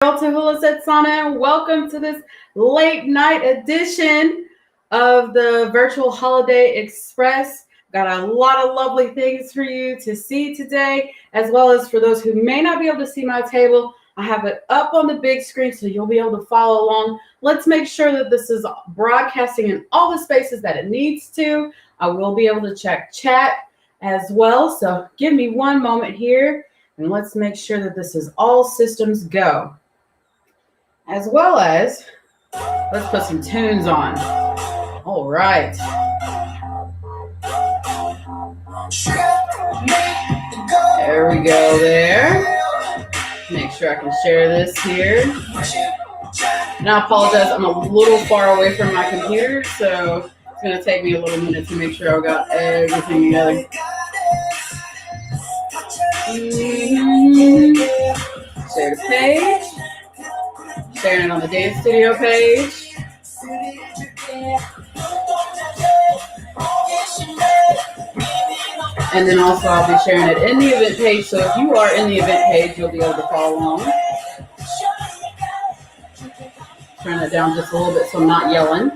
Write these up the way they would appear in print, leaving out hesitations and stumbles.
Tahulla, Setsena. Welcome to this late night edition of the Virtual Holiday Express. Got a lot of lovely things for you to see today, as well as for those who may not be able to see my table. I have it up on the big screen so you'll be able to follow along. Let's make sure that this is broadcasting in all the spaces that it needs to. I will be able to check chat as well. So give me one moment here and let's make sure that this is all systems go. As well as, let's put some tunes on. All right. There we go there. Make sure I can share this here. And I apologize, I'm a little far away from my computer, so it's going to take me a little minute to make sure I've got everything together. Share the page. Sharing it on the Dance Studio page. And then also I'll be sharing it in the event page. So if you are in the event page, you'll be able to follow along. Turn it down just a little bit so I'm not yelling.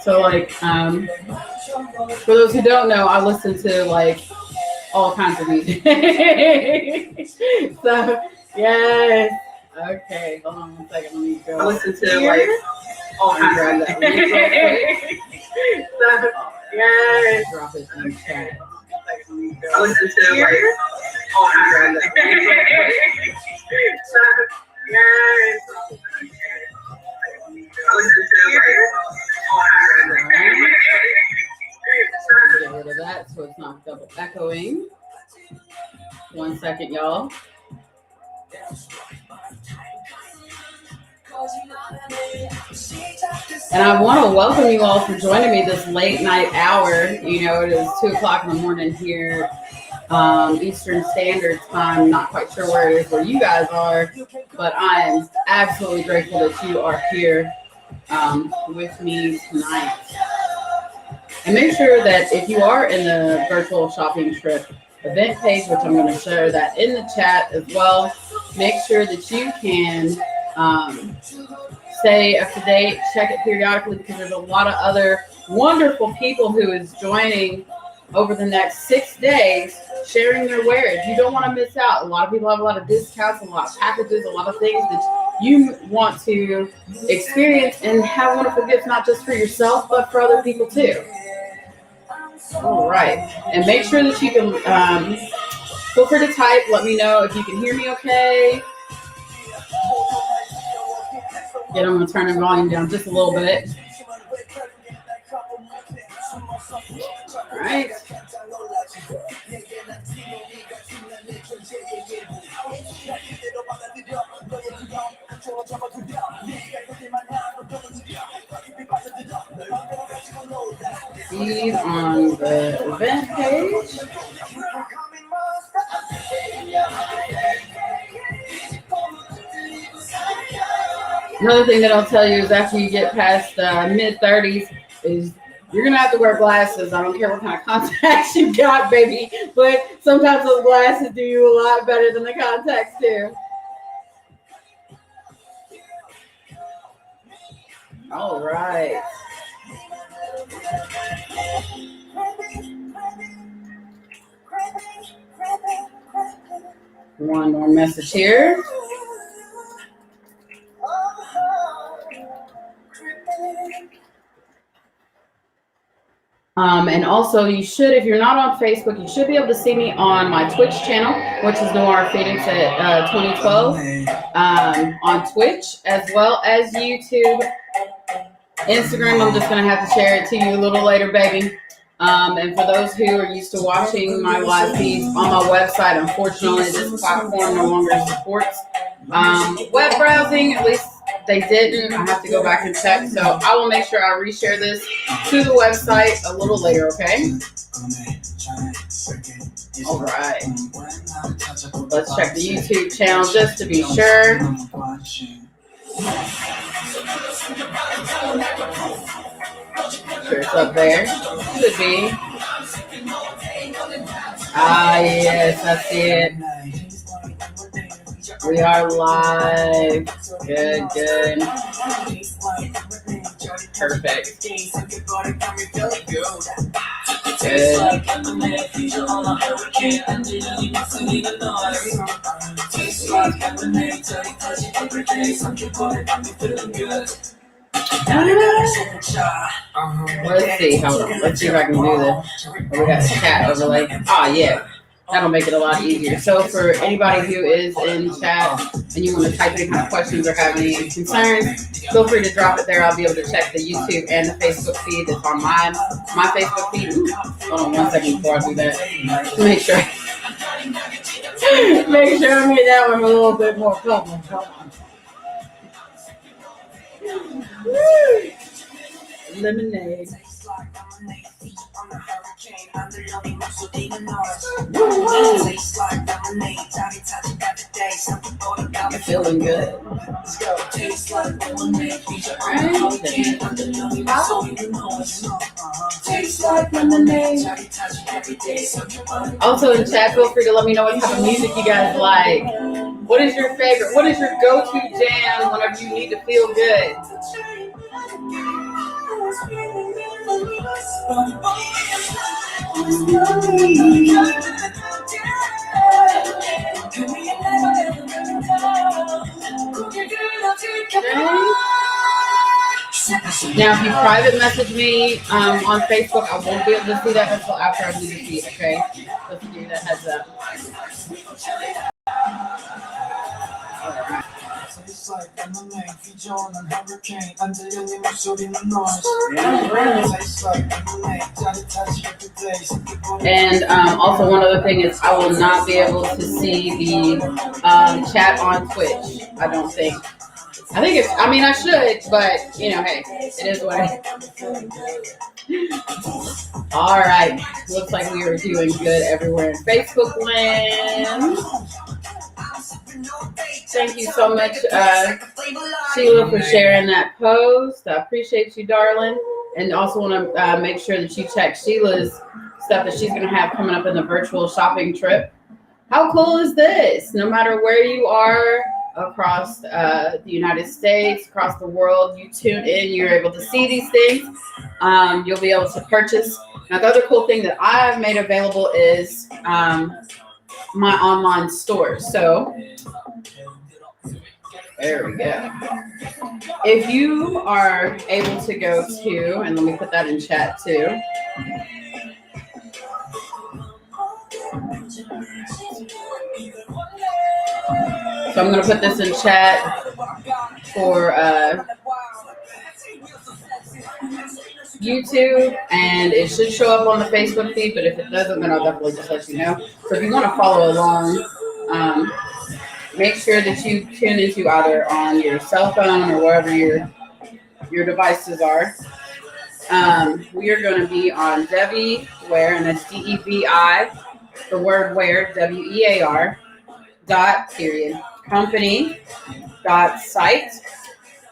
So like, for those who don't know, I listen to like all kinds of music. So, yes. Okay, hold on one second. Let me go. I listen to like all kinds of music. So, yes. Drop it in the chat. I listen to like all kinds of music. So, yes. I listen to like all kinds of music. Get rid of that so it's not double echoing. 1 second, y'all. And I want to welcome you all for joining me this late night hour. You know, it is 2 o'clock in the morning here, Eastern Standard Time. Not quite sure where it is where you guys are, but I am absolutely grateful that you are here with me tonight. And make sure that if you are in the virtual shopping trip event page, which I'm going to share that in the chat as well, make sure that you can stay up to date, check it periodically, because there's a lot of other wonderful people who is joining over the next 6 days, sharing their wares. You don't want to miss out. A lot of people have a lot of discounts, a lot of packages, a lot of things that you want to experience and have wonderful gifts, not just for yourself, but for other people too. All right. And make sure that you can feel free to type. Let me know if you can hear me okay. Again, I'm going to turn the volume down just a little bit. All right. See on the event page. Another thing that I'll tell you is after you get past mid-30s is you're going to have to wear glasses. I don't care what kind of contacts you got, baby. But sometimes those glasses do you a lot better than the contacts do. All right. One more message here. And also you should, if you're not on Facebook, you should be able to see me on my Twitch channel, which is Noir Phoenix at 2012 on Twitch, as well as YouTube. Instagram, I'm just going to have to share it to you a little later, baby. And for those who are used to watching my live feeds on my website, unfortunately, this platform no longer supports web browsing. At least they didn't. I have to go back and check. So I will make sure I reshare this to the website a little later, okay? All right. Let's check the YouTube channel just to be sure. Sure it's up there. Should be. Ah, yes, I see it. We are live. Good, good. Perfect. Good. Let's see. Hold on. Let's see if I can do this. Oh, we got a chat overlay. Ah, yeah. That'll make it a lot easier. So for anybody who is in chat and you want to type any kind of questions or have any concerns, feel free to drop it there. I'll be able to check the YouTube and the Facebook feed that's on my Facebook feed. Ooh, hold on 1 second before I do that. Make sure I made that one a little bit more public. Lemonade. You're feeling good. Let's go. Also in chat, feel free to let me know what type of music you guys like. What is your favorite? What is your go-to jam whenever you need to feel good? Now, if you private message me on Facebook, I won't be able to see that until after I do the feed, okay? Just to give you that heads up. And also one other thing is I will not be able to see the chat on Twitch, I don't think. I should, but, hey, it is what it is. All right. Looks like we are doing good everywhere in Facebook land. Thank you so much, Sheila, for sharing that post. I appreciate you, darling. And also want to make sure that you check Sheila's stuff that she's going to have coming up in the virtual shopping trip. How cool is this? No matter where you are across the United States, across the world, you tune in, you're able to see these things. You'll be able to purchase. Now, the other cool thing that I've made available is my online store. So there we go. If you are able to go to, and let me put that in chat too. So I'm going to put this in chat for YouTube, and it should show up on the Facebook feed, but if it doesn't, then I'll definitely just let you know. So if you want to follow along, make sure that you tune into either on your cell phone or wherever your devices are. We are going to be on Devi Wear, and that's DEVI, the word wear, WEAR, company.site.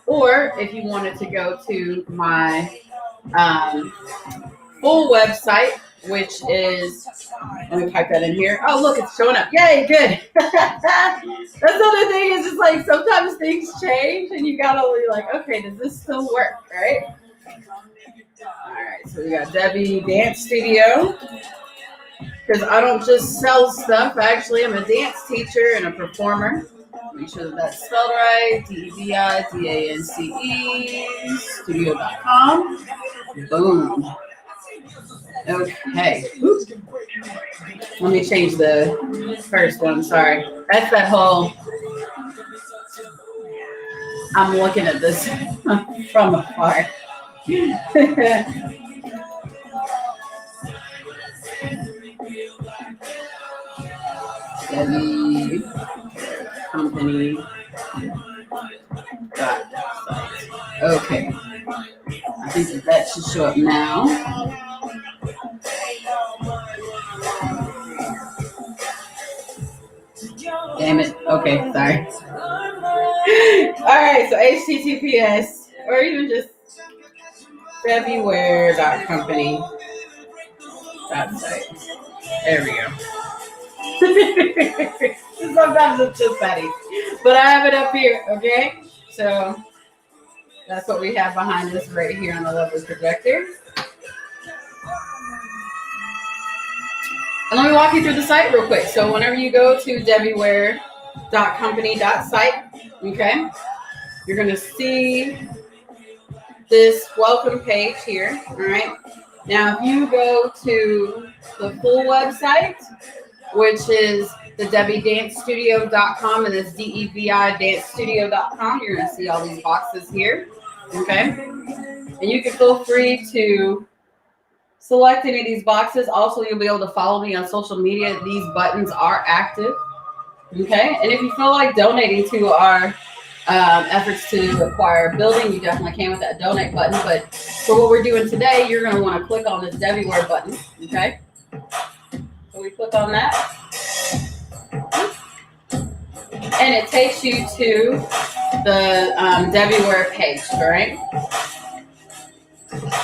Or if you wanted to go to my full website, which is, let me type that in here. Oh, look, it's showing up. Yay, good. That's the other thing is just like sometimes things change and you gotta be like, okay, does this still work, right? All right, so we got Debbie Dance Studio. Because I don't just sell stuff. Actually, I'm a dance teacher and a performer. Make sure that that's spelled right. DEVIDANCE studio.com. Boom. Okay. Oops. Let me change the first one. Sorry. That's that whole. I'm looking at this from afar. Debbie company. Okay. I think that should show up now. Damn it. Okay, sorry. All right, so HTTPS, or even just February.company. That site. There we go. Sometimes it's just petty. But I have it up here, okay? So that's what we have behind us right here on the lovely projector. And let me walk you through the site real quick. So whenever you go to debbiewear.company.site, okay, you're going to see this welcome page here, all right? Now, if you go to the full website, which is the DebbieDanceStudio.com, and it's DEVI you're going to see all these boxes here, okay? And you can feel free to select any of these boxes. Also, you'll be able to follow me on social media. These buttons are active, okay? And if you feel like donating to our efforts to acquire a building, you definitely can with that donate button. But for what we're doing today, you're going to want to click on this Debbie Wear button, okay? So we click on that, and it takes you to the Debbie Wear page, all right?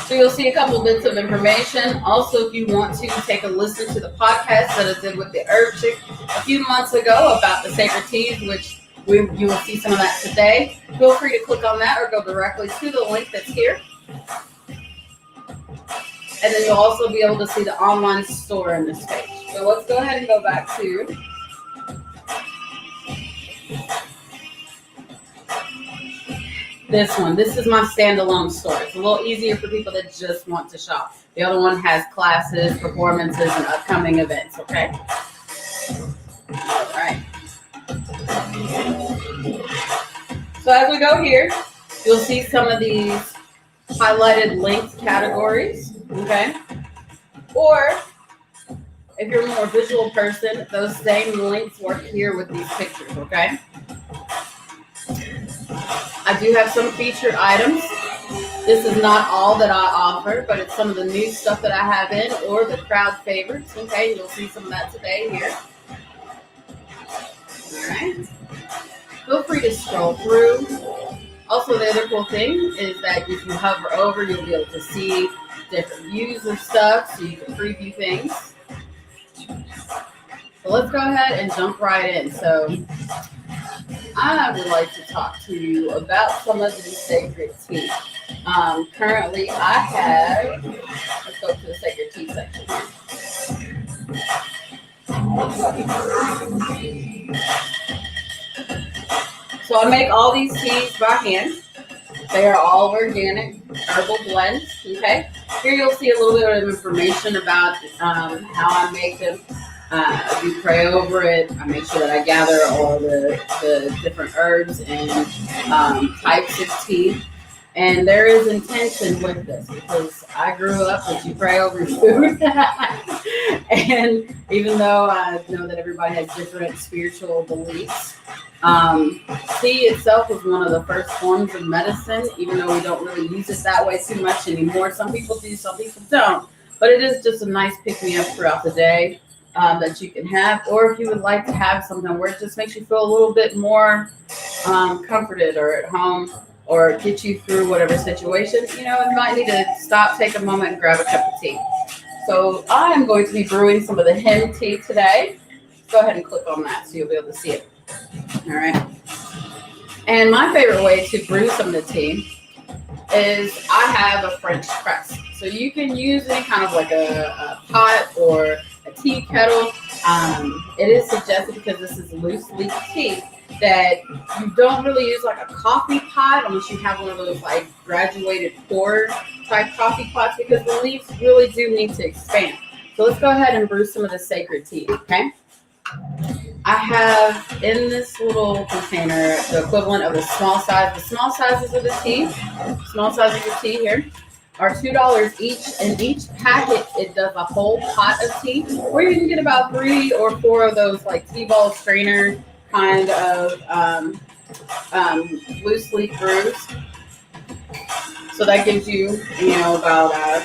So you'll see a couple bits of information. Also, if you want to take a listen to the podcast that I did with the Herb Chick a few months ago about the sacred teas, which you will see some of that today, feel free to click on that or go directly to the link that's here. And then you'll also be able to see the online store in this page. So let's go ahead and go back to this one. This is my standalone store. It's a little easier for people that just want to shop. The other one has classes, performances, and upcoming events, okay? All right. So as we go here, you'll see some of these highlighted linked categories, okay? Or if you're a more visual person, those same links work here with these pictures, okay? I do have some featured items. This is not all that I offer, but it's some of the new stuff that I have in or the crowd favorites, okay? You'll see some of that today here. All right. Feel free to scroll through. Also, the other cool thing is that if you hover over, you'll be able to see different views of stuff, so you can preview things. So let's go ahead and jump right in. So I would like to talk to you about some of these sacred tea. Currently, I have, let's go to the sacred tea section. So I make all these teas by hand. They are all organic herbal blends, okay? Here you'll see a little bit of information about how I make them. I do pray over it. I make sure that I gather all the different herbs and types of tea. And there is intention with this because I grew up with you pray over food. And even though I know that everybody has different spiritual beliefs, tea itself was one of the first forms of medicine, even though we don't really use it that way too much anymore. Some people do, some people don't. But it is just a nice pick-me-up throughout the day. That you can have, or if you would like to have something where it just makes you feel a little bit more comforted or at home or get you through whatever situation, you might need to stop, take a moment, and grab a cup of tea. So I am going to be brewing some of the hemp tea today. Go ahead and click on that so you'll be able to see it. All right. And my favorite way to brew some of the tea is I have a French press. So you can use any kind of like a pot or a tea kettle. It is suggested, because this is loose leaf tea, that you don't really use like a coffee pot unless you have one of those like graduated pour type coffee pots, because the leaves really do need to expand. So let's go ahead and brew some of the sacred tea, okay? I have in this little container the equivalent of a small size. The small sizes of the tea, small sizes of tea here, are $2 each, and each packet, it does a whole pot of tea, or you can get about 3 or 4 of those like tea ball strainer kind of loose leaf brews. So that gives you, about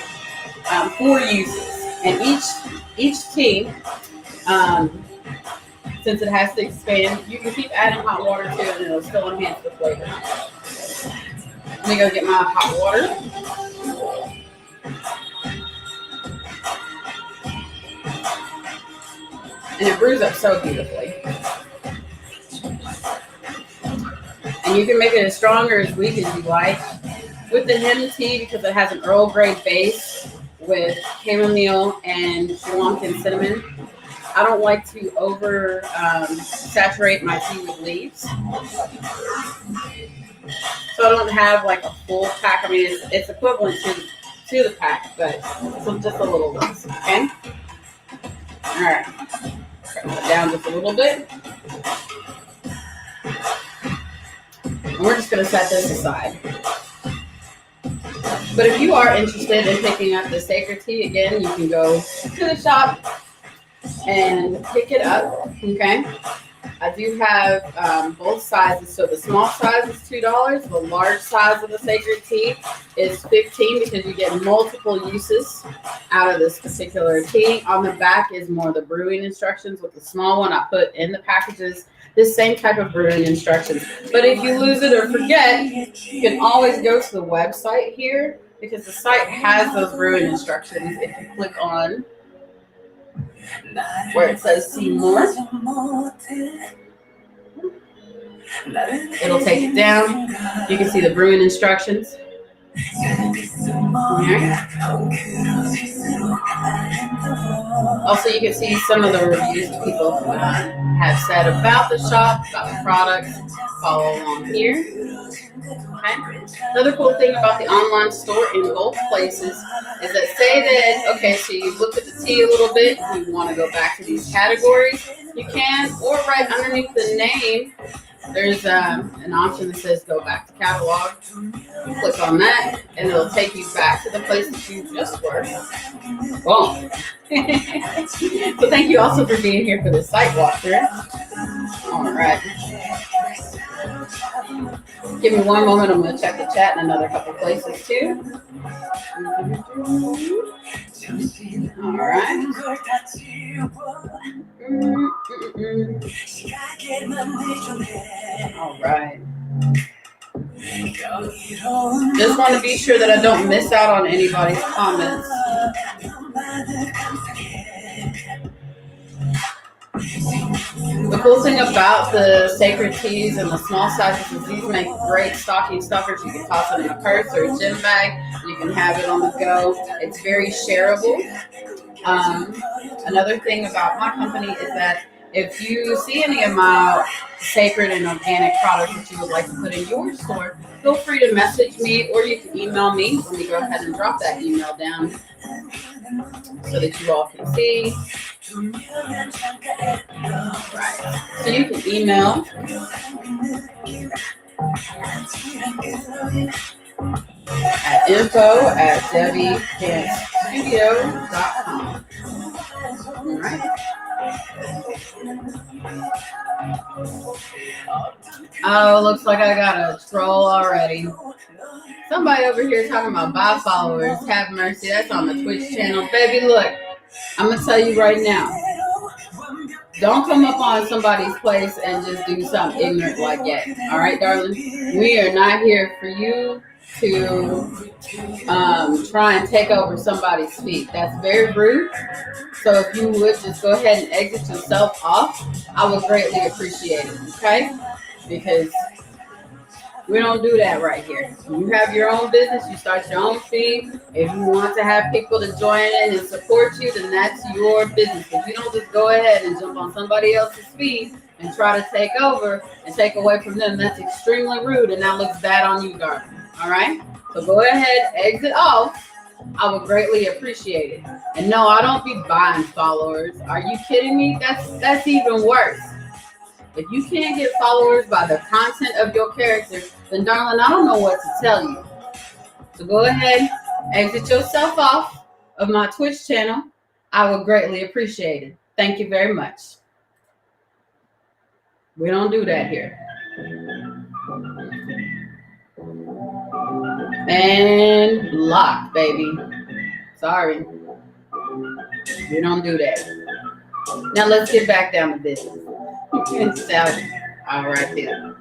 4 uses, and each tea, since it has to expand, you can keep adding hot water to it, and it'll still enhance the flavor. Let me go get my hot water. And it brews up so beautifully. And you can make it as strong or as weak as you like. With the hemp tea, because it has an Earl Grey base with chamomile and oolong and cinnamon, I don't like to over saturate my tea with leaves. So I don't have like a full pack. I mean, it's equivalent to the pack, but it's just a little less. Okay. All right. Turn it down just a little bit. And we're just going to set this aside. But if you are interested in picking up the sacred tea, again, you can go to the shop and pick it up. Okay. I do have both sizes. So the small size is $2. The large size of the sacred tea is $15 because you get multiple uses out of this particular tea. On the back is more the brewing instructions. With the small one, I put in the packages the same type of brewing instructions. But if you lose it or forget, you can always go to the website here because the site has those brewing instructions. If you click on where it says see more, it'll take it down. You can see the brewing instructions. Right. Also, you can see some of the reviews people have said about the shop, about the products. Follow along here. Okay. Another cool thing about the online store in both places is that say that, okay, so you look at the tea a little bit, you want to go back to these categories, you can, or right underneath the name, there's an option that says go back to catalog. Click on that, and it'll take you back to the place that you just were. Boom. So thank you also for being here for the site walkthrough. All right. Give me one moment. I'm going to check the chat in another couple places too. All right. All right. Just want to be sure that I don't miss out on anybody's comments. The cool thing about the sacred teas and the small sizes is these make great stocking stuffers. You can toss it in a purse or a gym bag. You can have it on the go. It's very shareable. Another thing about my company is that if you see any of my sacred and organic products that you would like to put in your store, feel free to message me or you can email me. Let me go ahead and drop that email down so that you all can see. Right. So you can email at info@debbiepantstudio.com. All right. Oh, looks like I got a troll already. Somebody over here talking about buy followers. Have mercy. That's on the Twitch channel. Baby, look. I'm going to tell you right now. Don't come up on somebody's place and just do something ignorant like that. All right, darling? We are not here for you to try and take over somebody's feet. That's very rude. So if you would just go ahead and exit yourself off, I would greatly appreciate it, okay? Because we don't do that right here. You have your own business. You start your own feed. If you want to have people to join in and support you, then that's your business. But you don't just go ahead and jump on somebody else's feed and try to take over and take away from them. That's extremely rude, and that looks bad on you, darling. All right? So go ahead, exit off. I would greatly appreciate it. And no, I don't be buying followers. Are you kidding me? That's even worse. If you can't get followers by the content of your character, then darling, I don't know what to tell you. So go ahead, exit yourself off of my Twitch channel. I would greatly appreciate it. Thank you very much. We don't do that here. And locked, baby. Sorry. We don't do that. Now let's get back down to business. All right, then.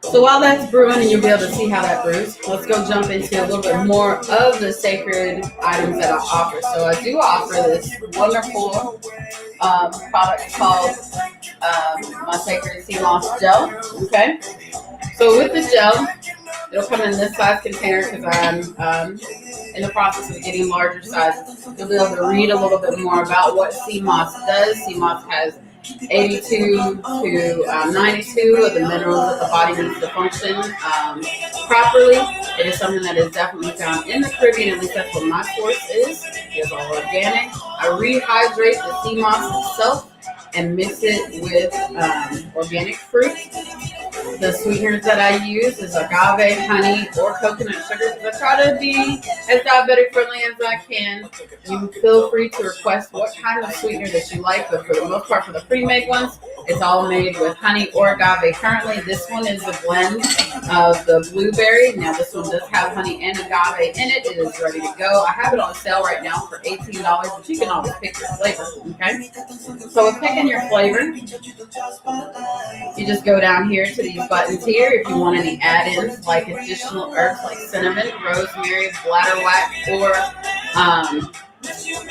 So while that's brewing, and you'll be able to see how that brews, let's go jump into a little bit more of the sacred items that I offer. So I do offer this wonderful product called my sacred sea moss gel. Okay, so with the gel, it'll come in this size container because I'm in the process of getting larger sizes. You'll be able to read a little bit more about what sea moss does. Sea moss has 82 to 92 of the minerals that the body needs to function properly. It is something that is definitely found in the Caribbean, at least that's what my source is. It's all organic. I rehydrate the sea moss itself and mix it with organic fruit. The sweeteners that I use is agave, honey, or coconut sugar. I try to be as diabetic friendly as I can. You feel free to request what kind of sweetener that you like, but for the most part, for the pre-made ones, it's all made with honey or agave. Currently, this one is a blend of the blueberry. Now, this one does have honey and agave in it. It is ready to go. I have it on sale right now for $18, but you can always pick your flavor. Okay. So with picking your flavor, you just go down here to these buttons here if you want any add-ins like additional herbs like cinnamon, rosemary, bladderwrack, or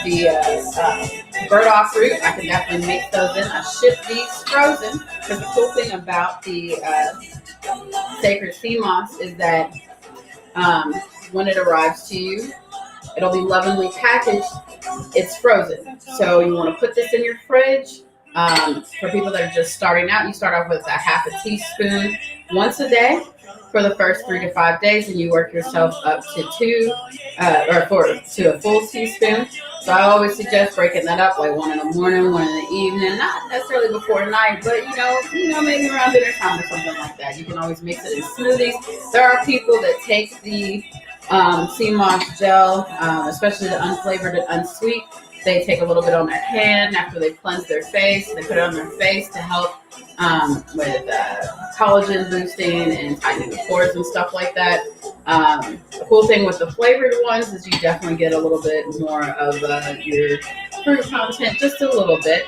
the burdock root. I can definitely mix those in. I ship these frozen because the cool thing about the sacred sea moss is that when it arrives to you, it'll be lovingly packaged. It's frozen. So you want to put this in your fridge. For people that are just starting out, you start off with a half a teaspoon once a day for the first 3 to 5 days, and you work yourself up to to a full teaspoon. So I always suggest breaking that up, like one in the morning, one in the evening, not necessarily before night, but maybe around dinner time or something like that. You can always mix it in smoothies. There are people that take the sea moss gel, especially the unflavored and unsweet. They take a little bit on their hand after they cleanse their face. They put it on their face to help with collagen boosting and tightening the pores and stuff like that. The cool thing with the flavored ones is you definitely get a little bit more of your fruit content, just a little bit.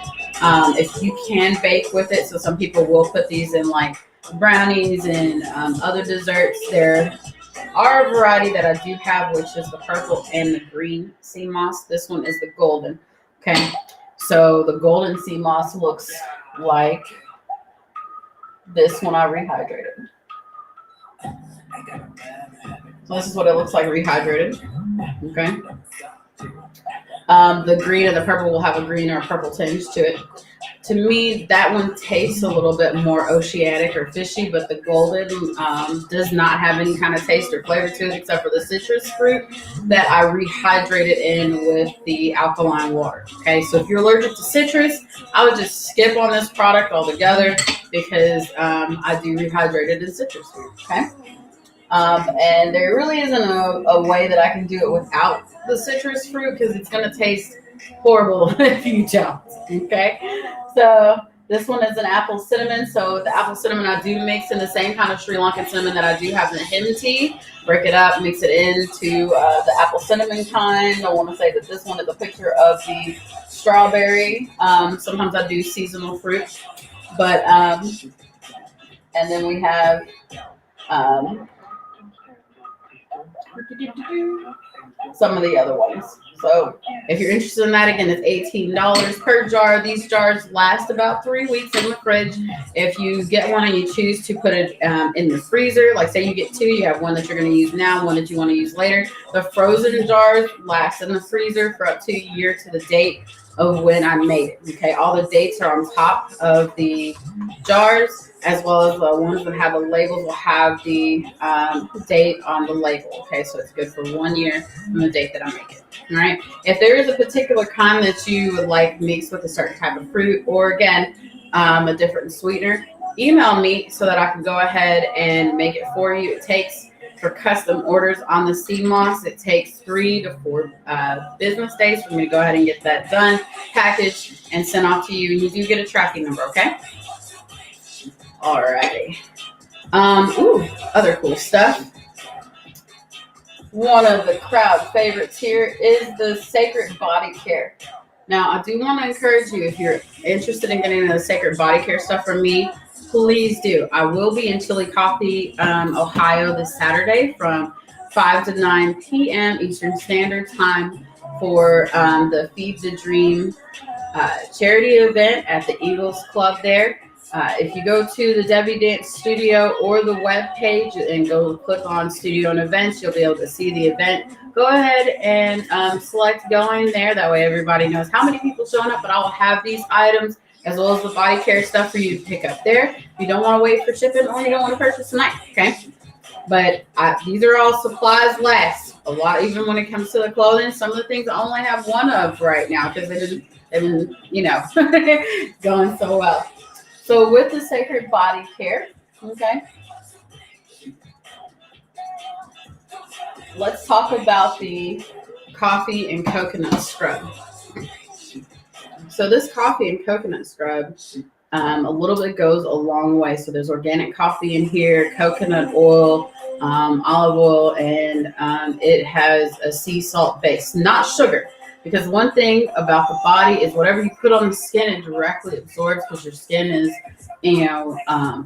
If you can bake with it, so some people will put these in like brownies and other desserts. There are a variety that I do have, which is the purple and the green sea moss. This one is the golden. Okay, so the golden sea moss looks like this when I rehydrated. So this is what it looks like rehydrated. Okay. The green and the purple will have a green or a purple tinge to it. To me, that one tastes a little bit more oceanic or fishy, but the golden does not have any kind of taste or flavor to it except for the citrus fruit that I rehydrated in with the alkaline water. Okay, so if you're allergic to citrus, I would just skip on this product altogether because I do rehydrate it in citrus fruit. Okay, and there really isn't a way that I can do it without the citrus fruit because it's going to taste horrible if you don't. Okay, so this one is an apple cinnamon. So the apple cinnamon I do mix in the same kind of Sri Lankan cinnamon that I do have in the hidden tea. Break it up, mix it into the apple cinnamon kind. I want to say that this one is a picture of the strawberry. Sometimes I do seasonal fruit, but and then we have some of the other ones. So if you're interested in that, again, it's $18 per jar. These jars last about 3 weeks in the fridge. If you get one and you choose to put it in the freezer, like say you get two, you have one that you're going to use now, one that you want to use later. The frozen jars last in the freezer for up to a year to the date of when I made it. Okay, all the dates are on top of the jars, as well as the ones that have the labels will have the date on the label. Okay, so it's good for 1 year from the date that I make it. All right. If there is a particular kind that you would like mixed with a certain type of fruit, or again, a different sweetener, email me so that I can go ahead and make it for you. It takes, for custom orders on the sea moss, it takes 3 to 4 business days for me to go ahead and get that done, packaged, and sent off to you. And you do get a tracking number, okay? Alrighty. Other cool stuff. One of the crowd favorites here is the Sacred Body Care. Now, I do want to encourage you, if you're interested in getting the sacred body care stuff from me, please do. I will be in Chillicothe, Ohio this Saturday from 5 to 9 p.m. Eastern Standard Time for the Feed the Dream charity event at the Eagles Club there. If you go to the Debbie Dance Studio or the web page and go click on Studio and Events, you'll be able to see the event. Go ahead and select going there. That way everybody knows how many people showing up, but I will have these items as well as the body care stuff for you to pick up there. If you don't want to wait for shipping or you don't want to purchase tonight, okay? But these are all supplies last. A lot, even when it comes to the clothing, some of the things I only have one of right now because they've been, going so well. So with the sacred body care, okay, let's talk about the coffee and coconut scrub. So this coffee and coconut scrub, a little bit goes a long way. So there's organic coffee in here, coconut oil, olive oil, and it has a sea salt base, not sugar. Because one thing about the body is whatever you put on the skin, it directly absorbs because your skin is,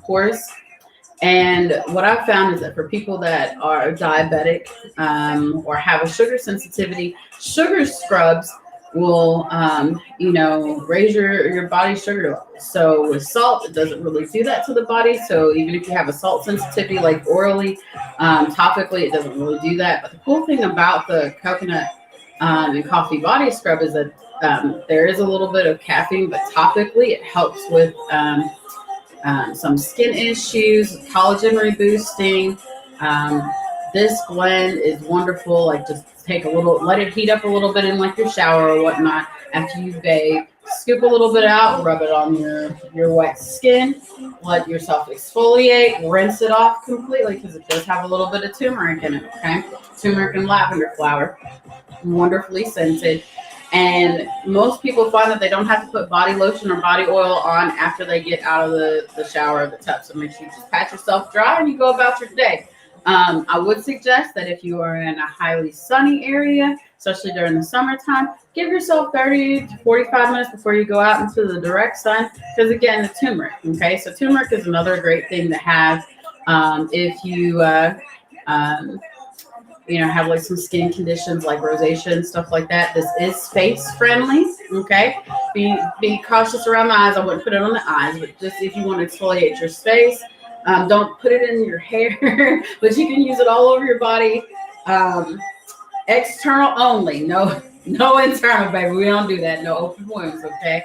porous. And what I've found is that for people that are diabetic or have a sugar sensitivity, sugar scrubs will, raise your body's sugar levels. So with salt, it doesn't really do that to the body. So even if you have a salt sensitivity, like orally, topically, it doesn't really do that. But the cool thing about the coconut and coffee body scrub is that there is a little bit of caffeine, but topically it helps with some skin issues, collagen reboosting. This blend is wonderful. Like just take a little, let it heat up a little bit in like your shower or whatnot after you bathe. Scoop a little bit out, rub it on your wet skin, let yourself exfoliate, rinse it off completely because it does have a little bit of turmeric in it, okay? Turmeric and lavender flower, wonderfully scented. And most people find that they don't have to put body lotion or body oil on after they get out of the shower or the tub. So make sure you just pat yourself dry and you go about your day. I would suggest that if you are in a highly sunny area, especially during the summertime, give yourself 30 to 45 minutes before you go out into the direct sun. Because again, the turmeric, okay? So turmeric is another great thing to have if you, have like some skin conditions like rosacea and stuff like that. This is face friendly, okay? Be cautious around the eyes. I wouldn't put it on the eyes, but just if you want to exfoliate your face, don't put it in your hair, but you can use it all over your body. External only, no internal, baby. We don't do that. No open wounds, okay?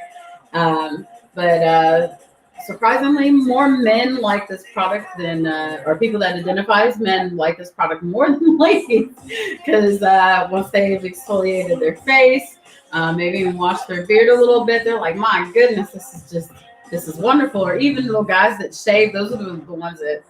But surprisingly, more men like this product than, or people that identify as men like this product more than ladies, because once they've exfoliated their face, maybe even washed their beard a little bit, they're like, my goodness, this is wonderful. Or even little guys that shave, those are the ones that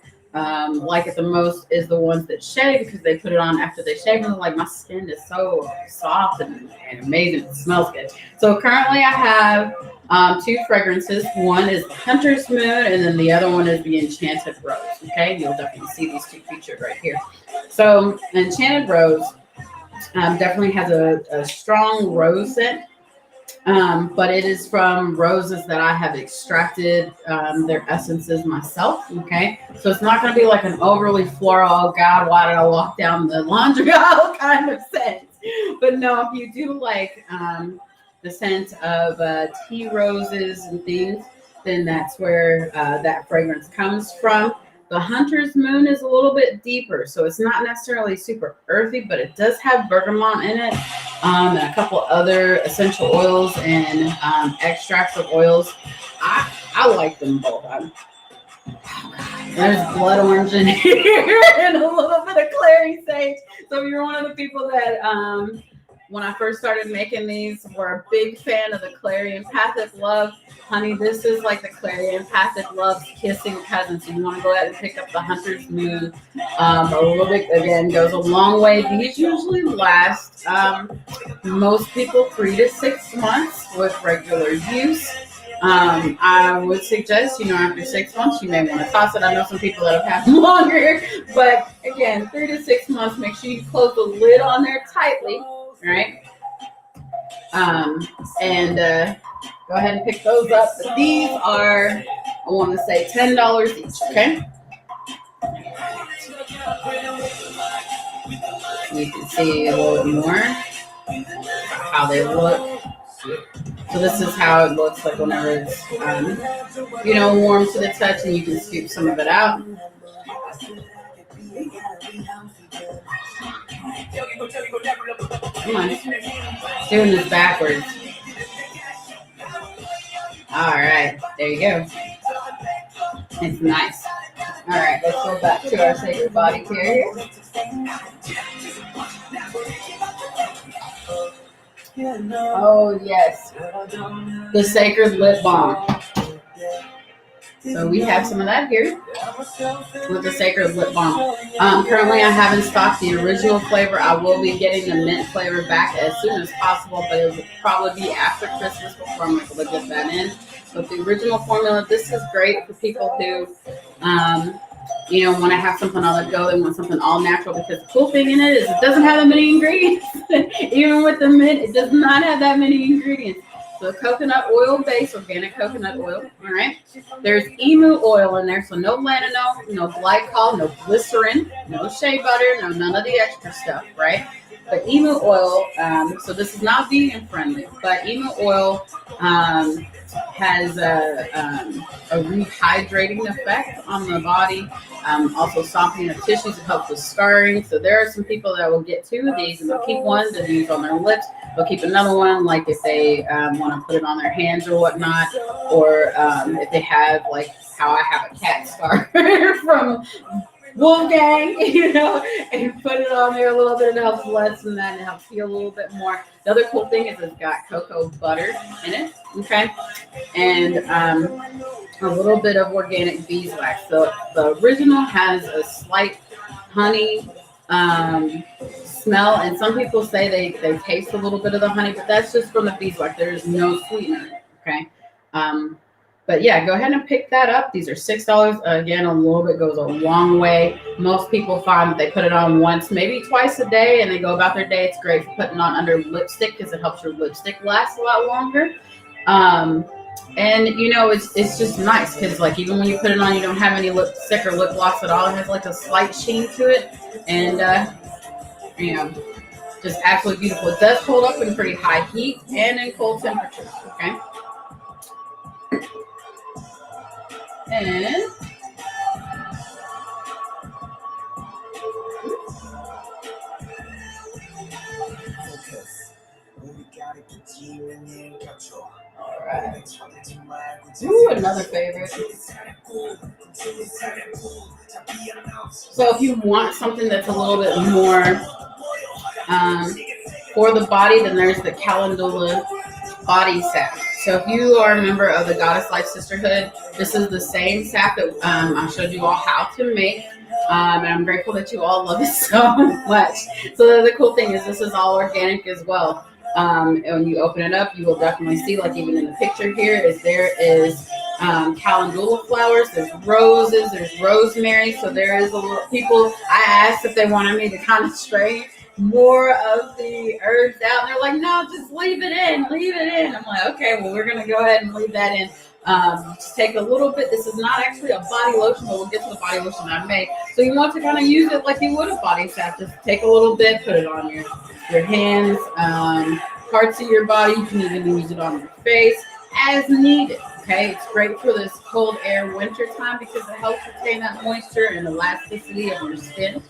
like it the most, is the ones that shave because they put it on after they shave and they're like, my skin is so soft and amazing. It smells good. So currently I have two fragrances. One is the Hunter's Moon and then the other one is the Enchanted Rose. Okay, you'll definitely see these two featured right here. So Enchanted Rose definitely has a strong rose scent. But it is from roses that I have extracted their essences myself, okay? So it's not going to be like an overly floral, oh God, why did I walk down the laundry aisle kind of scent. But no, if you do like the scent of tea roses and things, then that's where that fragrance comes from. The Hunter's Moon is a little bit deeper, so it's not necessarily super earthy, but it does have bergamot in it, and a couple other essential oils and extracts of oils. I like them both. There's blood orange in here and a little bit of clary sage. So if you're one of the people that, when I first started making these, were a big fan of the clary empathic love, honey, this is like the clary empathic love's kissing cousin. So you want to go ahead and pick up the Hunter's Moon. A little bit, again, goes a long way. These usually last most people 3 to 6 months with regular use. I would suggest, after 6 months, you may want to toss it. I know some people that have had them longer, but again, 3 to 6 months, make sure you close the lid on there tightly, right? And go ahead and pick those up. But these are, I want to say, $10 each. Okay. You can see a little bit more how they look. So this is how it looks like whenever it's, warm to the touch, and you can scoop some of it out. Come on. Doing this backwards. All right, there you go. It's nice. All right, let's go back to our sacred body care here. Oh, yes. The sacred lip balm. So we have some of that here with the sacred lip balm. Currently, I have in stock the original flavor. I will be getting the mint flavor back as soon as possible, but it will probably be after Christmas before I'm able to get that in. But the original formula, this is great for people who, want to have something on the go. They want something all natural, because the cool thing in it is it doesn't have that many ingredients. Even with the mint, it does not have that many ingredients. So coconut oil base, organic coconut oil, all right? There's emu oil in there, so no lanolin, no glycol, no glycerin, no shea butter, none of the extra stuff, right? But emu oil, so this is not vegan friendly, but emu oil has a rehydrating effect on the body, also softening the tissues. It helps with scarring. So there are some people that will get 2 of these and they'll keep one to use on their lips. They'll keep another one, like if they want to put it on their hands or whatnot, or if they have, like how I have a cat scar from Wolfgang, and put it on there a little bit. It helps lessen that, and it helps heal a little bit more. The other cool thing is it's got cocoa butter in it, okay, and a little bit of organic beeswax. So the original has a slight honey smell, and some people say they taste a little bit of the honey, but that's just from the beeswax. There is no sweetener, okay. But yeah, go ahead and pick that up. These are $6. Again, a little bit goes a long way. Most people find that they put it on once, maybe twice a day, and they go about their day. It's great for putting on under lipstick because it helps your lipstick last a lot longer. And it's just nice because, like, even when you put it on, you don't have any lipstick or lip gloss at all. It has like a slight sheen to it, and just absolutely beautiful. It does hold up in pretty high heat and in cold temperatures. Okay. And all right. Ooh, another favorite. So if you want something that's a little bit more for the body, then there's the Calendula body sap. So if you are a member of the Goddess Life Sisterhood, this is the same sap that I showed you all how to make. And I'm grateful that you all love it so much. So the cool thing is this is all organic as well. And when you open it up, you will definitely see, like even in the picture here, there is calendula flowers, there's roses, there's rosemary. So there is a little people. I asked if they wanted me to kind of stray more of the herbs out, and they're like, no, just leave it in. I'm like, okay, well, we're gonna go ahead and leave that in. Just take a little bit. This is not actually a body lotion, but we'll get to the body lotion I made. So you want to kind of use it like you would a body sap. Just take a little bit, put it on your hands, parts of your body. You can even use it on your face as needed. Okay, it's great for this cold air winter time because it helps retain that moisture and elasticity of your skin.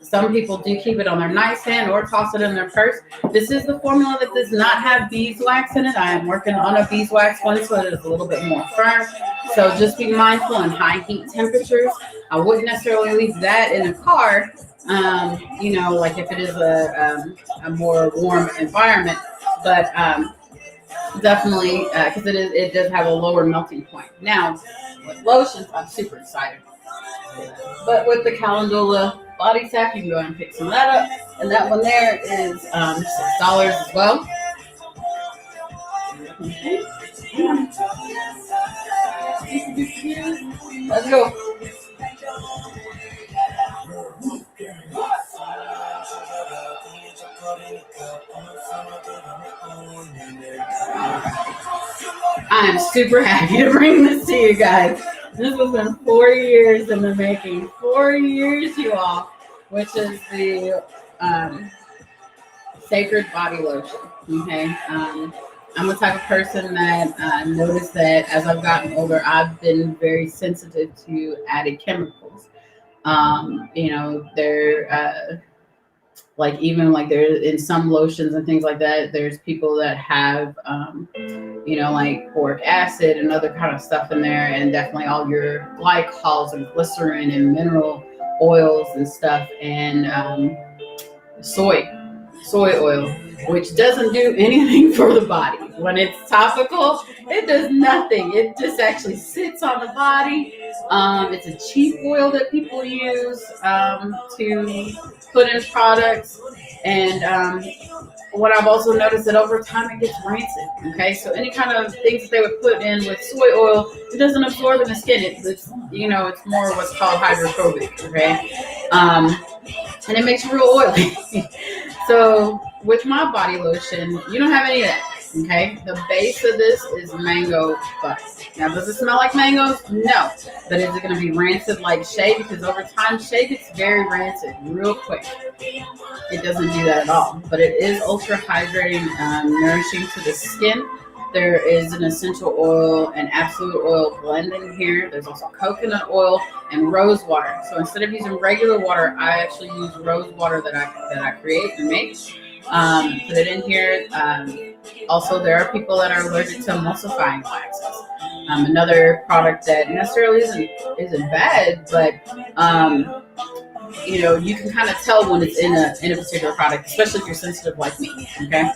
Some people do keep it on their nightstand or toss it in their purse. This is the formula that does not have beeswax in it. I am working on a beeswax one, so it is a little bit more firm. So just be mindful in high heat temperatures. I wouldn't necessarily leave that in a car, like if it is a more warm environment, but definitely because it does have a lower melting point. Now, with lotions, I'm super excited. But with the Calendula body sap, you can go ahead and pick some of that up. And that one there is $6 as well. Okay. Let's go. I am super happy to bring this to you guys. This has been 4 years in the making. 4 years, you all, which is the Sacred Body Lotion. Okay. I'm the type of person that noticed that as I've gotten older, I've been very sensitive to added chemicals. They're like even like there in some lotions and things like that. There's people that have like boric acid and other kind of stuff in there, and definitely all your glycols and glycerin and mineral oils and stuff, and soy oil, which doesn't do anything for the body. When it's topical, it does nothing. It just actually sits on the body. It's a cheap oil that people use to put in products. And what I've also noticed that over time it gets rancid. Okay, so any kind of things that they would put in with soy oil, it doesn't absorb in the skin. It's more what's called hydrophobic. Okay, and it makes you real oily. So with my body lotion, you don't have any of that. Okay, the base of this is mango butter. Now, does it smell like mangoes? No. But is it going to be rancid like shea? Because over time, shea gets very rancid real quick. It doesn't do that at all. But it is ultra hydrating, nourishing to the skin. There is an essential oil and absolute oil blend in here. There's also coconut oil and rose water. So instead of using regular water, I actually use rose water that I create and make. Put it in here. Also, there are people that are allergic to emulsifying waxes. Another product that necessarily isn't bad, but you can kind of tell when it's in a particular product, especially if you're sensitive like me. Okay,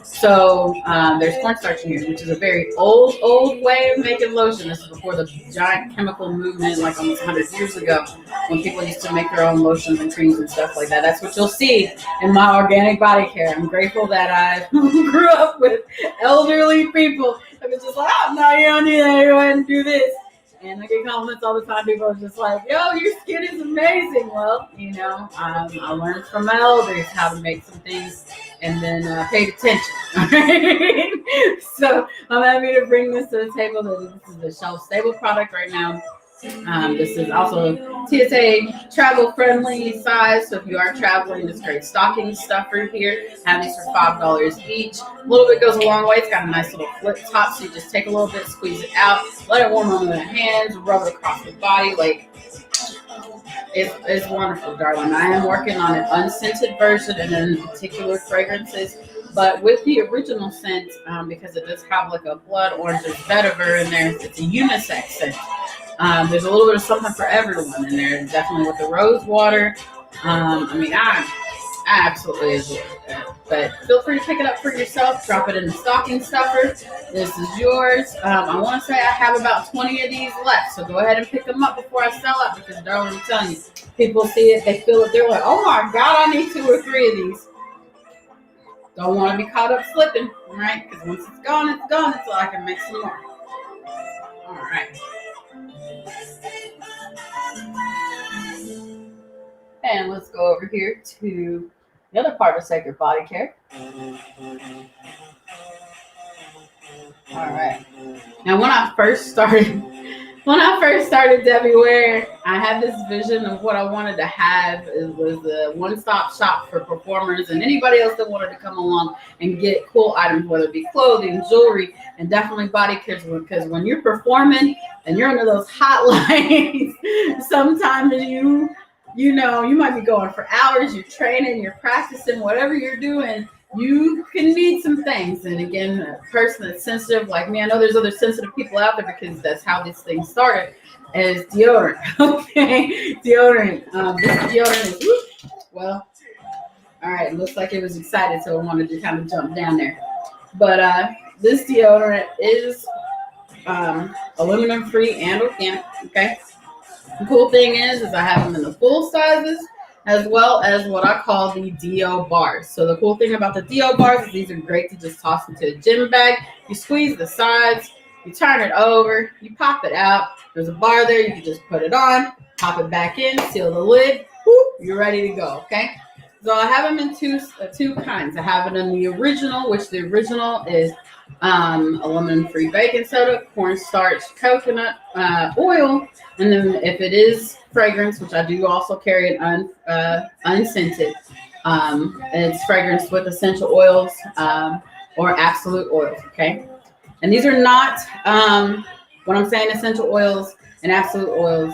so there's cornstarch in here, which is a very old way of making lotion. This is before the giant chemical movement, like almost 100 years ago, when people used to make their own lotions and creams and stuff like that. That's what you'll see in my organic body care. I'm grateful that I grew up with elderly people that was just like, oh, no, you don't need that. Go ahead and do this. And I get compliments all the time. People are just like, yo, your skin is amazing. Well, I learned from my elders how to make some things and then paid attention. Right? So I'm happy to bring this to the table. This is a shelf-stable product right now. This is also TSA travel-friendly size. So if you are traveling, it's great stocking stuffer here. Have these for $5 each. A little bit goes a long way. It's got a nice little flip top, so you just take a little bit, squeeze it out, let it warm on the hands, rub it across the body. Like, it's wonderful, darling. I am working on an unscented version and then particular fragrances. But with the original scent, because it does have like a blood orange or vetiver in there, it's a unisex scent. There's a little bit of something for everyone in there. Definitely with the rose water. I absolutely adore it. But feel free to pick it up for yourself. Drop it in the stocking stuffer. This is yours. I want to say I have about 20 of these left. So go ahead and pick them up before I sell out. Because, darling, I'm telling you, people see it, they feel it. They're like, oh my God, I need 2 or 3 of these. Don't want to be caught up slipping, right? Because once it's gone until I can make some more. All right. And let's go over here to the other part of Sacred Body Care. All right. Now, when I first started Debbie Ware, I had this vision of what I wanted to have. It was a one-stop shop for performers and anybody else that wanted to come along and get cool items, whether it be clothing, jewelry, and definitely body care. Because when you're performing and you're under those hot lights, sometimes you might be going for hours, you're training, you're practicing, whatever you're doing, you can need some things. And again, a person that's sensitive like me, I know there's other sensitive people out there because that's how this thing started, is deodorant. Okay, deodorant. This deodorant is, well, all right, it looks like it was excited, so I wanted to kind of jump down there. But this deodorant is aluminum-free and organic, okay? The cool thing is I have them in the full sizes as well as what I call the Deo bars. So the cool thing about the Deo bars is these are great to just toss into a gym bag. You squeeze the sides, you turn it over, you pop it out. There's a bar there. You can just put it on, pop it back in, seal the lid. Whoop, you're ready to go, okay? So I have them in two kinds. I have it in the original, which the original is aluminum-free baking soda, cornstarch, coconut oil, and then if it is fragrance, which I do also carry an unscented, it's fragrance with essential oils or absolute oils. Okay, and these are not when I'm saying essential oils and absolute oils.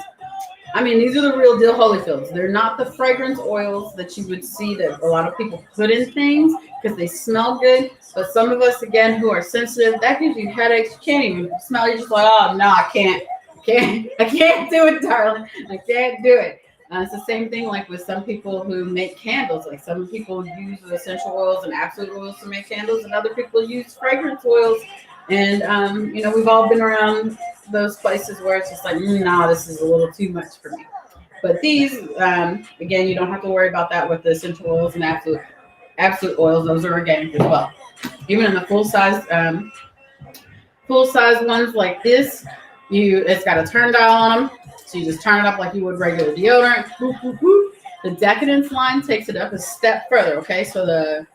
I mean, these are the real deal Holyfields. They're not the fragrance oils that you would see that a lot of people put in things because they smell good. But some of us, again, who are sensitive, that gives you headaches. You can't even smell. You're just like, oh no, I can't do it, darling. I can't do it. It's the same thing like with some people who make candles. Like some people use essential oils and absolute oils to make candles, and other people use fragrance oils. And we've all been around those places where it's just like, nah, this is a little too much for me. But these, again, you don't have to worry about that with the essential oils and absolute oils. Those are organic as well. Even in the full size ones like this, it's got a turn dial on them, so you just turn it up like you would regular deodorant. The Decadence line takes it up a step further. Okay, so the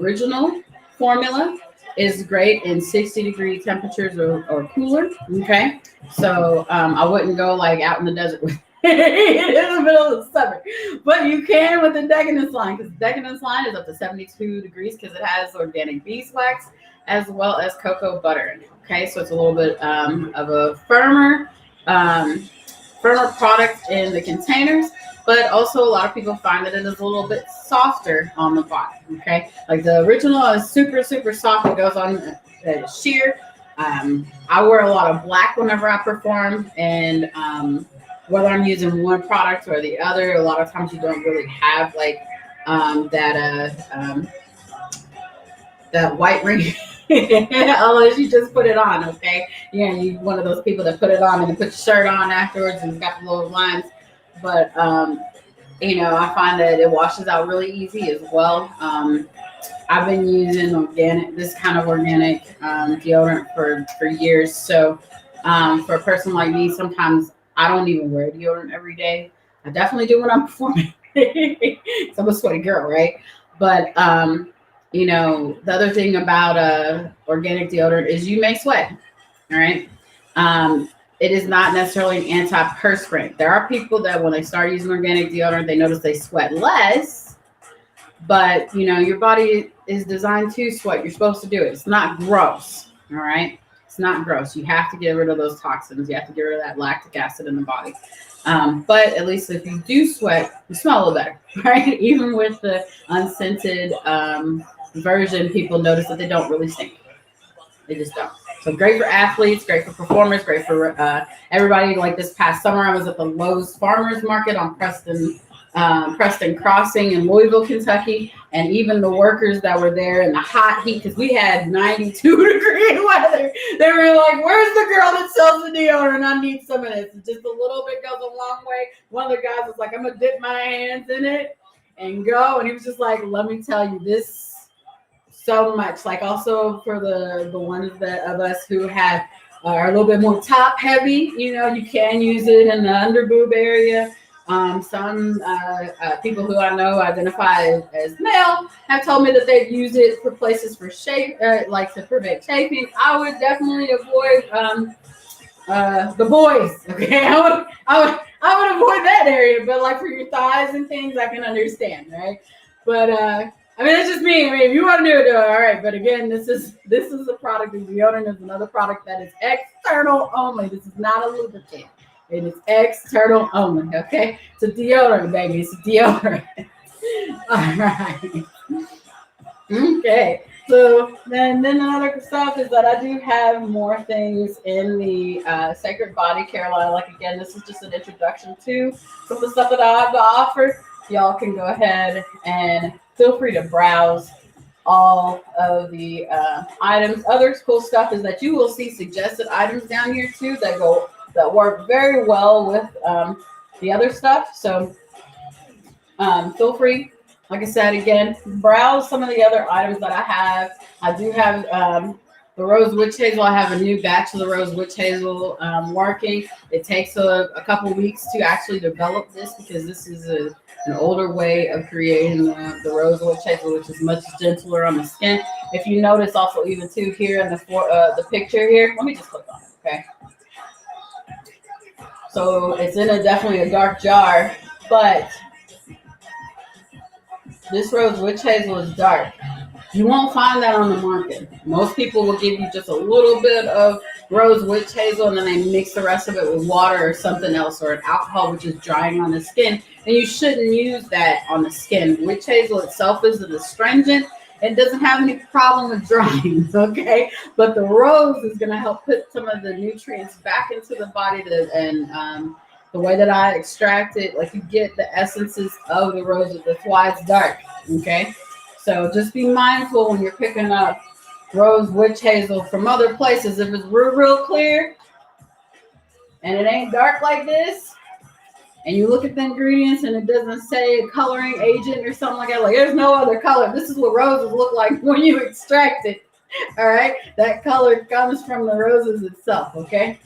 original formula is great in 60-degree temperatures or cooler. Okay, so I wouldn't go like out in the desert with it in the middle of the summer, but you can with the Decadence line, because the Decadence line is up to 72 degrees because it has organic beeswax as well as cocoa butter. Okay, so it's a little bit of a firmer product in the containers, but also a lot of people find that it is a little bit softer on the body. Okay, like the original is super, super soft. It goes on sheer. I wear a lot of black whenever I perform, and whether I'm using one product or the other, a lot of times you don't really have like that white ring unless you just put it on. Okay, yeah, you one of those people that put it on and then put your shirt on afterwards and it's got the little lines. But I find that it washes out really easy as well. I've been using this kind of organic deodorant for years. So for a person like me, sometimes I don't even wear deodorant every day. I definitely do when I'm performing. So I'm a sweaty girl, right? But the other thing about organic deodorant is you may sweat. All right. It is not necessarily an antiperspirant. There are people that when they start using organic deodorant, they notice they sweat less. But your body is designed to sweat. You're supposed to do it. It's not gross. All right. It's not gross. You have to get rid of those toxins. You have to get rid of that lactic acid in the body. But at least if you do sweat, you smell a little better, right? Even with the unscented version, people notice that they don't really stink. They just don't. So great for athletes, great for performers, great for everybody. Like this past summer, I was at the Lowe's Farmers Market on Preston Crossing in Louisville, Kentucky, and even the workers that were there in the hot heat, because we had 92-degree weather, they were like, "Where's the girl that sells the deodorant? I need some of this." Just a little bit goes a long way. One of the guys was like, "I'm gonna dip my hands in it and go," and he was just like, "Let me tell you this." So much, like also for the ones that of us who have are a little bit more top heavy, you can use it in the under boob area. Some people who I know identify as male have told me that they've used it for places for shape, like to prevent chafing. I would definitely avoid the boys. Okay, I would avoid that area, but like for your thighs and things, I can understand, right? But I mean, it's just me. I mean, if you want to do it, all right. But again, this is a product. The deodorant is another product that is external only. This is not a lubricant. It is external only. Okay, it's a deodorant, baby. It's a deodorant. All right. Okay. So then another stuff is that I do have more things in the Sacred Body Care line. Like again, this is just an introduction to some of the stuff that I have to offer. Y'all can go ahead and feel free to browse all of the items. Other cool stuff is that you will see suggested items down here too that work very well with the other stuff. So feel free, like I said, again, browse some of the other items that I have. I do have the Rose Witch Hazel. I have a new batch of the Rose Witch Hazel working. It takes a couple weeks to actually develop this because this is an older way of creating the rosewood hazel, which is much gentler on the skin. If you notice, also even too here in the picture here, let me just click on it, okay? So it's in definitely a dark jar, but this rosewood hazel is dark. You won't find that on the market. Most people will give you just a little bit of rose witch hazel and then they mix the rest of it with water or something else or an alcohol, which is drying on the skin. And you shouldn't use that on the skin. Witch hazel itself is an astringent. It doesn't have any problem with drying, okay? But the rose is going to help put some of the nutrients back into the body and the way that I extract it, like you get the essences of the rose. That's why it's dark, okay? So just be mindful when you're picking up rose witch hazel from other places. If it's real clear and it ain't dark like this, and you look at the ingredients and it doesn't say a coloring agent or something like that, like there's no other color. This is what roses look like when you extract it. All right, that color comes from the roses itself. Okay,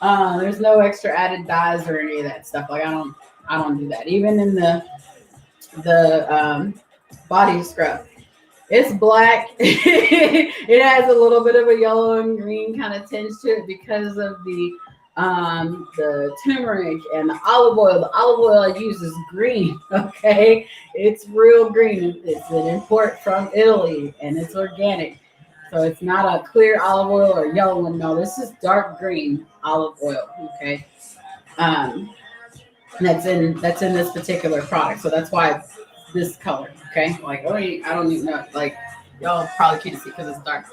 there's no extra added dyes or any of that stuff. Like I don't do that. Even in the body scrub, it's black. It has a little bit of a yellow and green kind of tinge to it because of the turmeric and the olive oil. The olive oil I use is green. Okay, it's real green. It's an import from Italy and it's organic, so it's not a clear olive oil or yellow one. No, this is dark green olive oil. Okay, that's in this particular product, so that's why it's this color. Okay, like I don't even know, like y'all probably can't see because it's dark,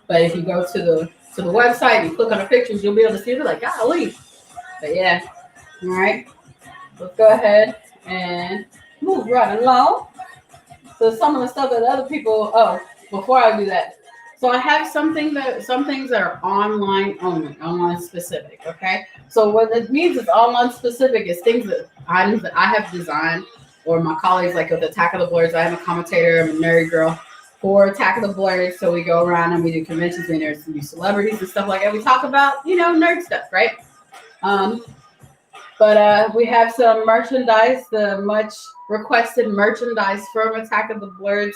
but if you go to the website and you click on the pictures, you'll be able to see it. Like, golly. But yeah, all right, let's go ahead and move right along. So some of the stuff that other people, before I do that, so I have some things that are online only, online specific. Okay, so what it means is online specific is items that I have designed, or my colleagues, like with Attack of the Blurs. I am a commentator. I'm a nerd girl for Attack of the Blurs. So we go around and we do conventions, and there's some celebrities and stuff like that. We talk about, nerd stuff, right? But we have some merchandise, the much requested merchandise from Attack of the Blurs.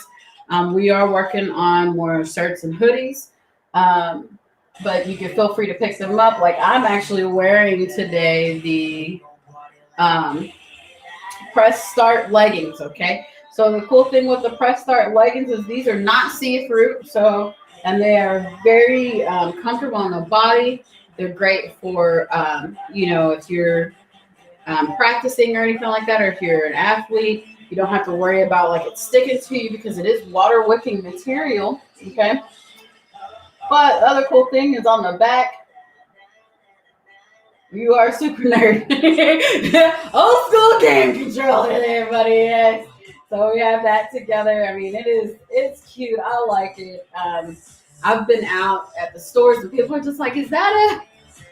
We are working on more shirts and hoodies. But you can feel free to pick them up. Like I'm actually wearing today the press start leggings. Okay. So the cool thing with the press start leggings is these are not see-through. And they are very comfortable on the body. They're great for, if you're practicing or anything like that, or if you're an athlete, you don't have to worry about like it sticking to you because it is water wicking material. Okay. But the other cool thing is on the back, you are a super nerd. Old school game controller there, buddy. Yes. So we have that together. I mean, it's cute. I like it. I've been out at the stores and people are just like, is that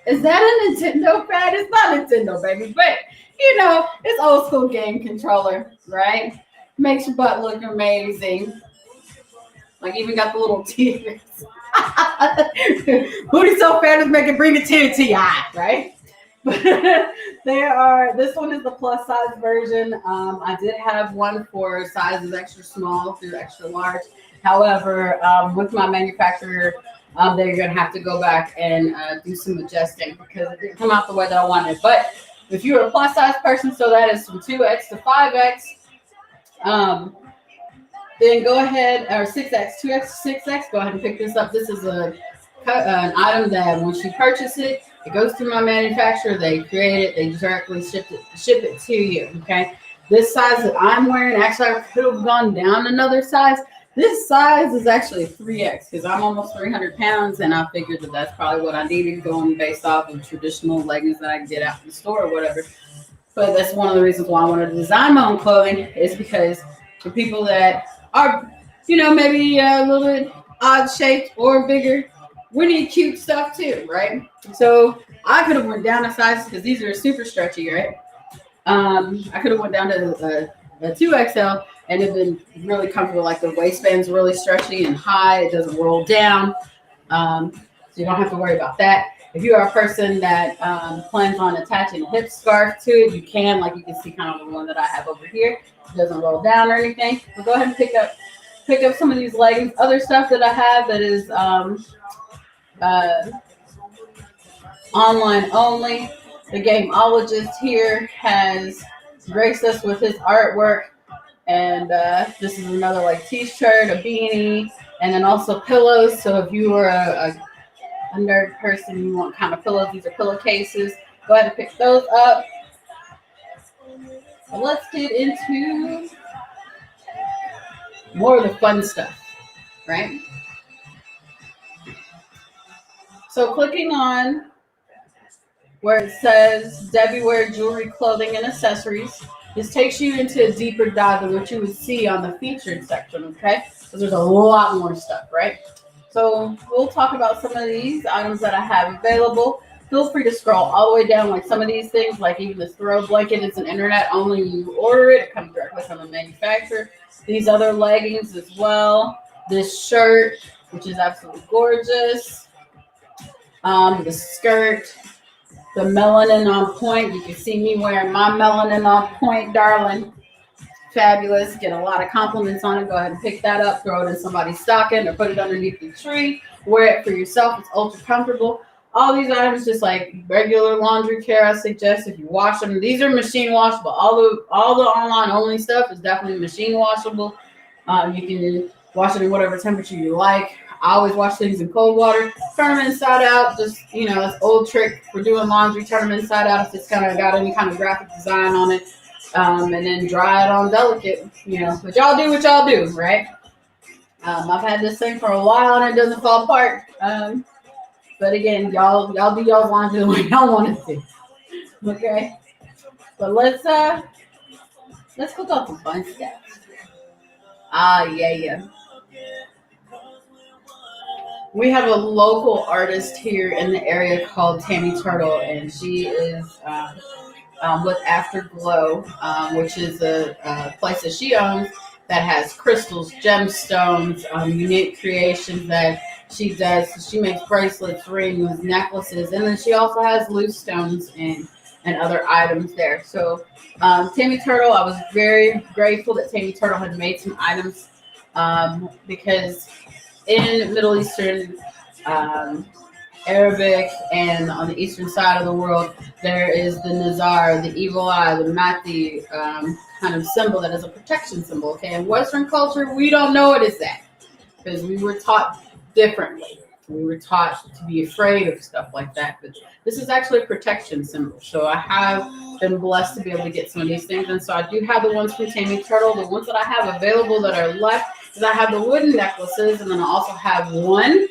a Nintendo pad? It's not Nintendo, baby, but it's old school game controller, right? Makes your butt look amazing. Like even got the little tears. Booty so fat it's bring a tear to your eye, right? But this one is the plus size version. I did have one for sizes extra small through extra large. However, with my manufacturer, they're going to have to go back and do some adjusting because it didn't come out the way that I wanted. But if you're a plus size person, so that is from 2X to 5X, then go ahead, or 6X, 2X to 6X, go ahead and pick this up. This is an item that once you purchase it, it goes through my manufacturer. They create it. They directly ship it to you. Okay. This size that I'm wearing, actually, I could have gone down another size. This size is actually 3X because I'm almost 300 pounds, and I figured that that's probably what I needed going based off of traditional leggings that I can get out in the store or whatever. But that's one of the reasons why I wanted to design my own clothing, is because for people that are, maybe a little bit odd shaped or bigger, we need cute stuff too, right? So I could have went down a size because these are super stretchy, right? I could have went down to a 2XL and it's been really comfortable. Like the waistband's really stretchy and high. It doesn't roll down. So you don't have to worry about that. If you are a person that plans on attaching a hip scarf to it, you can. Like you can see, kind of the one that I have over here. It doesn't roll down or anything. But go ahead and pick up some of these leggings. Other stuff that I have that is uh, online only. The gameologist here has graced us with his artwork, and this is another like t-shirt, a beanie, and then also pillows. So if you are a nerd person, you want kind of pillows. These are pillowcases. Go ahead and pick those up. So let's get into more of the fun stuff, right? So clicking on where it says Debbie Wear Jewelry, Clothing, and Accessories. This takes you into a deeper dive than what you would see on the featured section, okay? Because there's a lot more stuff, right? So we'll talk about some of these items that I have available. Feel free to scroll all the way down, like some of these things, like even this throw blanket, it's an internet only. You order it, it comes directly from the manufacturer. These other leggings as well. This shirt, which is absolutely gorgeous. The skirt, the melanin on point. You can see me wearing my melanin on point, darling. Fabulous. Get a lot of compliments on it. Go ahead and pick that up, throw it in somebody's stocking or put it underneath the tree. Wear it for yourself. It's ultra comfortable. All these items, just like regular laundry care, I suggest if you wash them. These are machine washable. All the online only stuff is definitely machine washable. You can wash it in whatever temperature you like. I always wash things in cold water. Turn them inside out. Just, that's old trick for doing laundry. Turn them inside out if it's kind of got any kind of graphic design on it. And then dry it on delicate. But y'all do what y'all do, right? I've had this thing for a while and it doesn't fall apart. But again, y'all do y'all's laundry the way y'all want it to. Okay? But let's click on some fun stuff. Yeah. We have a local artist here in the area called Tammy Turtle, and she is with Afterglow, which is a place that she owns that has crystals, gemstones, unique creations that she does. So she makes bracelets, rings, necklaces, and then she also has loose stones and other items there. So Tammy Turtle, I was very grateful that Tammy Turtle had made some items because in Middle Eastern, Arabic, and on the eastern side of the world, there is the Nazar, the evil eye, the Mati kind of symbol that is a protection symbol. Okay, in Western culture, we don't know it as that because we were taught differently. We were taught to be afraid of stuff like that. But this is actually a protection symbol. So I have been blessed to be able to get some of these things. And so I do have the ones from Tammy Turtle. The ones that I have available that are left is I have the wooden necklaces, and then I also have one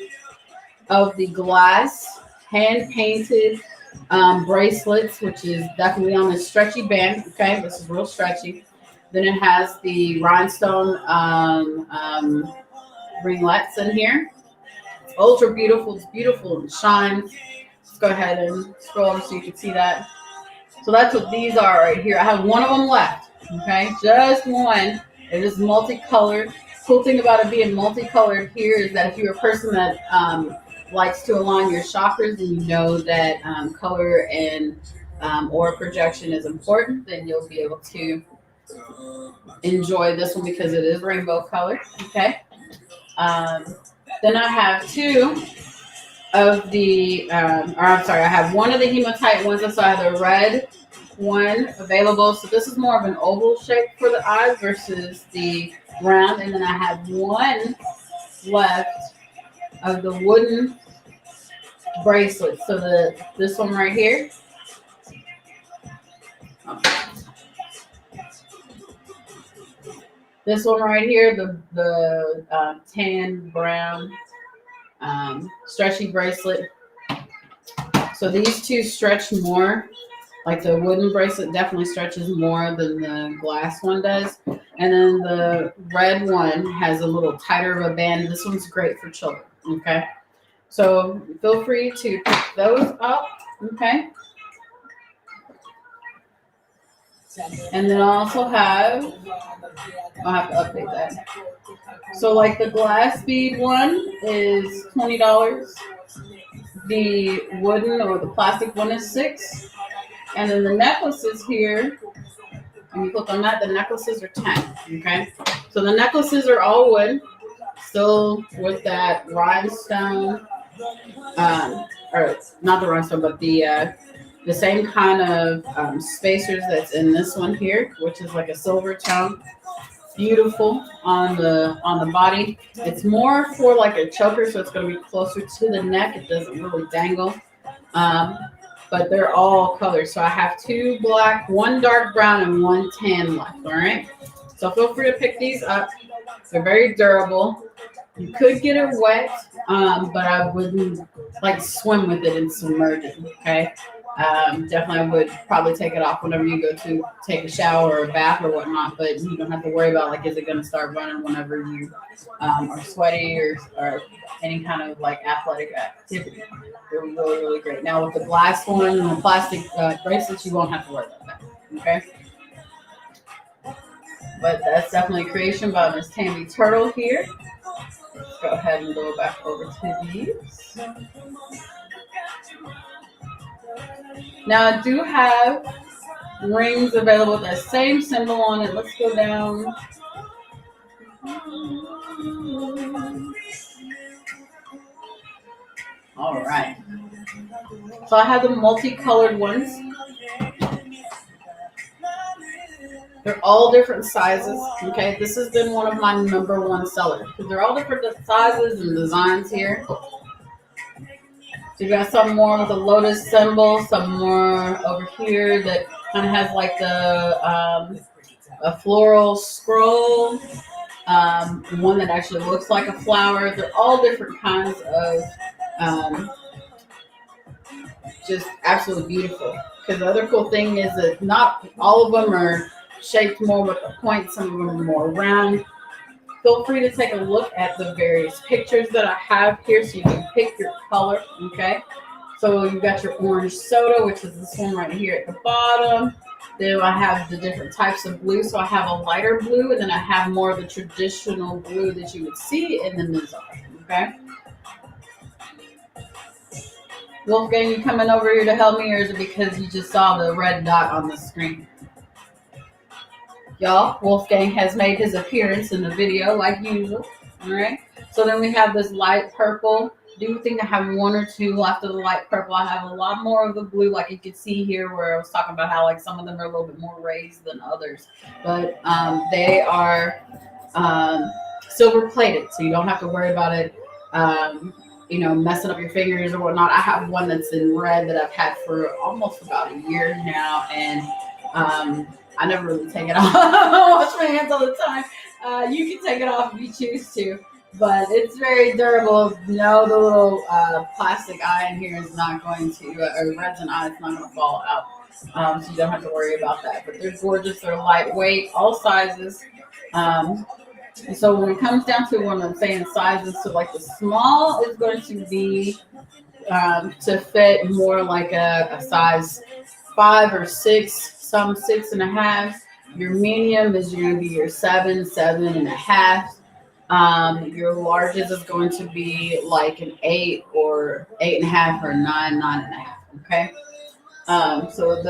of the glass hand-painted bracelets, which is definitely on this stretchy band. Okay, this is real stretchy. Then it has the rhinestone ringlets in here. It's ultra beautiful. It's beautiful and shines. Let's go ahead and scroll so you can see that. So that's what these are right here. I have one of them left. Okay, just one. It is multicolored. Cool thing about it being multicolored here is that if you're a person that likes to align your chakras and you know that color and aura projection is important, then you'll be able to enjoy this one because it is rainbow colored. Okay. Then I have two of the, I have one of the hematite ones. So I have the red one available. So this is more of an oval shape for the eyes versus the round. And then I have one left of the wooden bracelet. So this one right here. This one right here, the tan brown stretchy bracelet. So these two stretch more. Like the wooden bracelet definitely stretches more than the glass one does. And then the red one has a little tighter of a band. This one's great for children. Okay. So feel free to pick those up. Okay. And then I also have, I'll have to update that. So like the glass bead one is $20. The wooden or the plastic one is $6. And then the necklaces here, when you click on that, the necklaces are $10. Okay. So the necklaces are all wood, still with that rhinestone, or not the rhinestone, but the same kind of spacers that's in this one here, which is like a silver tone. Beautiful on the body. It's more for like a choker, so it's going to be closer to the neck. It doesn't really dangle. Um, but they're all colors. So I have 2 black, 1 dark brown, and 1 tan left. All right. So feel free to pick these up. They're very durable. You could get it wet, but I wouldn't like swim with it and submerge it. Okay. Definitely would probably take it off whenever you go to take a shower or a bath or whatnot, but you don't have to worry about like, is it going to start running whenever you are sweaty or any kind of like athletic activity. They're really, really great. Now with the glass one and the plastic bracelets, you won't have to worry about that. Okay. But that's definitely a creation by Miss Tammy Turtle here. Let's go ahead and go back over to these. Now I do have rings available with that same symbol on it. Let's go down. All right. So I have the multicolored ones. They're all different sizes. Okay, this has been one of my #1 sellers because they're all different sizes and designs here. So you got some more with a lotus symbol, some more over here that kind of has like a floral scroll, one that actually looks like a flower. They're all different kinds of just absolutely beautiful. Because the other cool thing is that not all of them are shaped more with a point, some of them are more round. Feel free to take a look at the various pictures that I have here so you can pick your color, okay? So you've got your orange soda, which is this one right here at the bottom. Then I have the different types of blue. So I have a lighter blue, and then I have more of the traditional blue that you would see in the Mizar, okay? Wolfgang, you coming over here to help me, or is it because you just saw the red dot on the screen? Y'all, Wolfgang has made his appearance in the video like usual. All right. So then we have this light purple. Do think I have 1 or 2 left of the light purple. I have a lot more of the blue, like you can see here, where I was talking about how like some of them are a little bit more raised than others, but they are silver plated, so you don't have to worry about it. Messing up your fingers or whatnot. I have one that's in red that I've had for almost about a year now, and I never really take it off. I wash my hands all the time. You can take it off if you choose to, but it's very durable. No, the little plastic eye in here is not going to, or resin eye is not going to fall out. So you don't have to worry about that. But they're gorgeous. They're lightweight, all sizes. So when it comes down to when I'm saying sizes, so like the small is going to be to fit more like a size 5 or 6. Some 6.5. Your medium is going to be your 7, 7.5. Your largest is going to be like an 8 or 8.5 or 9, 9.5. Okay. So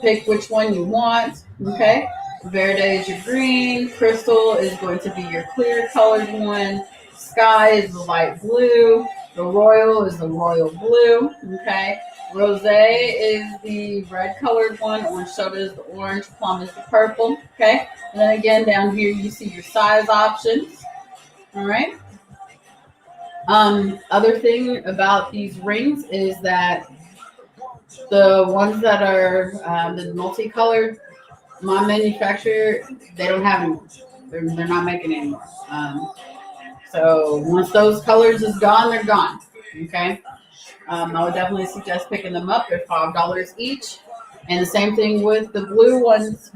pick which one you want. Okay. Verde is your green. Crystal is going to be your clear colored one. Sky is the light blue. The royal is the royal blue. Okay. Rosé is the red colored one. Orange soda is the orange. Plum is the purple. Okay. And then again, down here, you see your size options. All right. Other thing about these rings is that the ones that are the multicolored, my manufacturer, they don't have them. They're not making anymore. So once those colors is gone, they're gone. Okay. I would definitely suggest picking them up. They're $5 each. And the same thing with the blue ones.